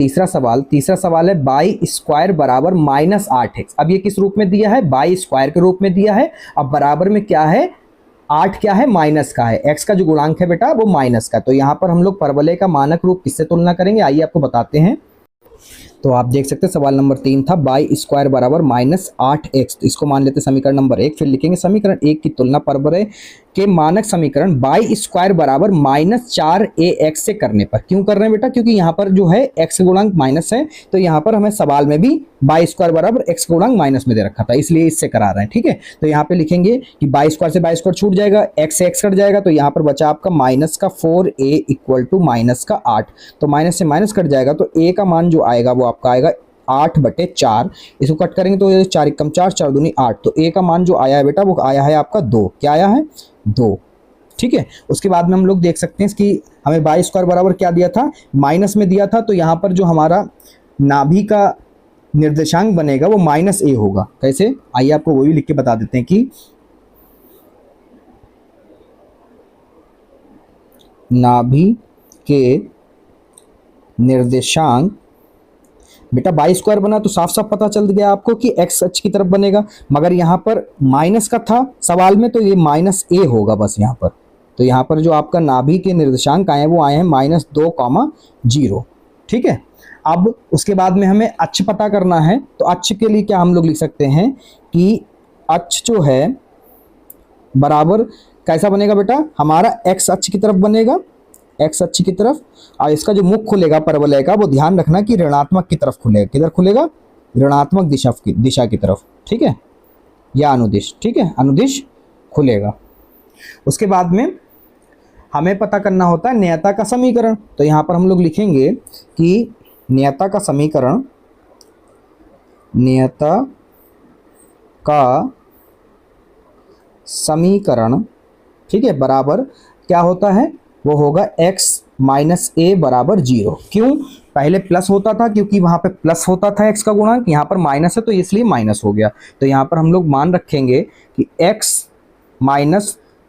तीसरा सवाल है बाई स्क्वायर बराबर -8x। अब ये किस रूप में दिया है? बाई स्क्वायर के रूप में दिया है। अब बराबर में क्या है? 8 क्या है? माइनस का है। x का जो गुणांक है बेटा वो माइनस का। तो यहाँ पर हम लोग परवलय का मानक रूप किससे तुलना करेंगे, आइए आपको बताते हैं। तो आप देख सकते हैं सवाल नंबर 3 था बाई स्क्वायर बराबर -8x। तो इसको मान लेते हैं समीकरण नंबर 1। फिर लिखेंगे समीकरण 1 की तुलना परवलय के मानक समीकरण बाई स्क्वायर बराबर -4ax से करने पर। क्यों कर रहे हैं बेटा? क्योंकि यहाँ पर जो है x गुणांक माइनस है, तो यहाँ पर हमें सवाल में भी बाई स्क्वायर बराबर x गुणांक माइनस में दे रखा था, इसलिए इससे करा रहे हैं। ठीक है, तो यहाँ पे लिखेंगे कि बाई स्क्वायर से बाई स्क्वायर छूट जाएगा, x से x कट जाएगा, तो यहाँ पर बचा आपका माइनस का 4a इक्वल टू माइनस का 8। तो माइनस से माइनस कट जाएगा, तो a का मान जो आएगा वो आपका आएगा 8/4। इसको कट करेंगे तो 4 एकम 4, 4 दूनी 8। तो a का मान जो आया है बेटा वो आया है आपका 2। क्या आया है? 2। ठीक है, उसके बाद में हम लोग देख सकते हैं कि हमें बाई स्क्वायर बराबर क्या दिया था? माइनस में दिया था। तो यहाँ पर जो हमारा नाभि का निर्देशांक बनेगा वो -a होगा। कैसे? आइए आपको वो भी लिख के बता देते हैं कि नाभि के निर्देशांक बेटा बाई स्क्वायर बना तो साफ साफ पता चल गया आपको कि x अक्ष की तरफ बनेगा, मगर यहाँ पर माइनस का था सवाल में, तो ये -a होगा बस यहाँ पर। तो यहाँ पर जो आपका नाभि के निर्देशांक आए हैं वो आए हैं -2,0। ठीक है, अब उसके बाद में हमें अक्ष पता करना है। तो अक्ष के लिए क्या हम लोग लिख सकते हैं कि अक्ष जो है बराबर कैसा बनेगा बेटा? हमारा x अक्ष की तरफ बनेगा, x अक्ष की तरफ। और इसका जो मुख खुलेगा परवलय का वो ध्यान रखना कि ऋणात्मक की तरफ खुलेगा। किधर खुलेगा? ऋणात्मक दिशा की तरफ। ठीक है, या अनुदिश। ठीक है, अनुदिश खुलेगा। उसके बाद में हमें पता करना होता है नियता का समीकरण। तो यहाँ पर हम लोग लिखेंगे कि नियता का समीकरण ठीक है बराबर क्या होता है? वो होगा x - a बराबर 0। क्यों? पहले प्लस होता था क्योंकि वहां पे प्लस होता था x का गुणांक, यहाँ पर माइनस है तो इसलिए माइनस हो गया। तो यहाँ पर हम लोग मान रखेंगे कि x -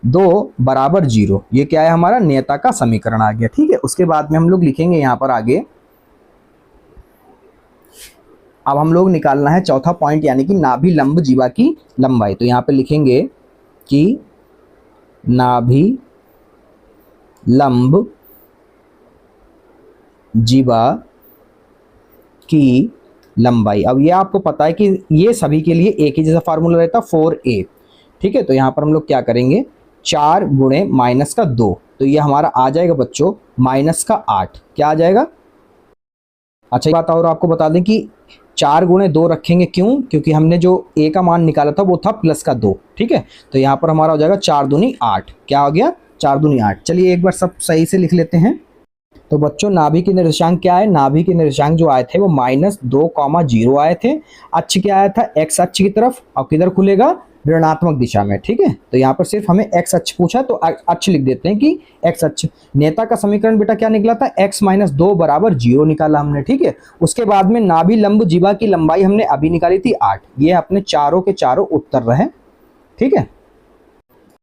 2 बराबर 0। ये क्या है? हमारा नियता का समीकरण आ गया। ठीक है, उसके बाद में हम लोग लिखेंगे यहाँ पर आगे, अब हम लोग निकालना है चौथा पॉइंट, यानी कि नाभि लंब जीवा की लंबाई। तो यहाँ पे लिखेंगे कि नाभि लंब जीवा की लंबाई। अब ये आपको पता है कि ये सभी के लिए एक ही जैसा फार्मूला रहता, 4a। ठीक है, तो यहाँ पर हम लोग क्या करेंगे? 4 गुणे -2। तो ये हमारा आ जाएगा बच्चों -8। क्या आ जाएगा? अच्छा एक बात और आपको बता दें कि 4 गुणे 2 रखेंगे। क्यों? क्योंकि हमने जो a का मान निकाला था वो था +2। ठीक है, तो यहाँ पर हमारा हो जाएगा 4 दूनी 8। क्या हो गया? 4 दूनी 8। चलिए एक बार सब सही से लिख लेते हैं। तो बच्चों नाभि के निर्देशांक क्या है? नाभि के निर्देशांक जो आए थे वो -2,0 आए थे। अक्ष क्या आया था? x अक्ष की तरफ। और किधर खुलेगा? ऋणात्मक दिशा में। ठीक है, तो यहाँ पर सिर्फ हमें x अक्ष पूछा तो अक्ष लिख देते हैं कि x अक्ष। नेता का समीकरण बेटा क्या निकला था? x - 2 बराबर 0 निकाला हमने। ठीक है, उसके बाद में नाभि लंब जीवा की लंबाई हमने अभी निकाली थी 8। ये अपने चारों के चारों उत्तर रहे। ठीक है।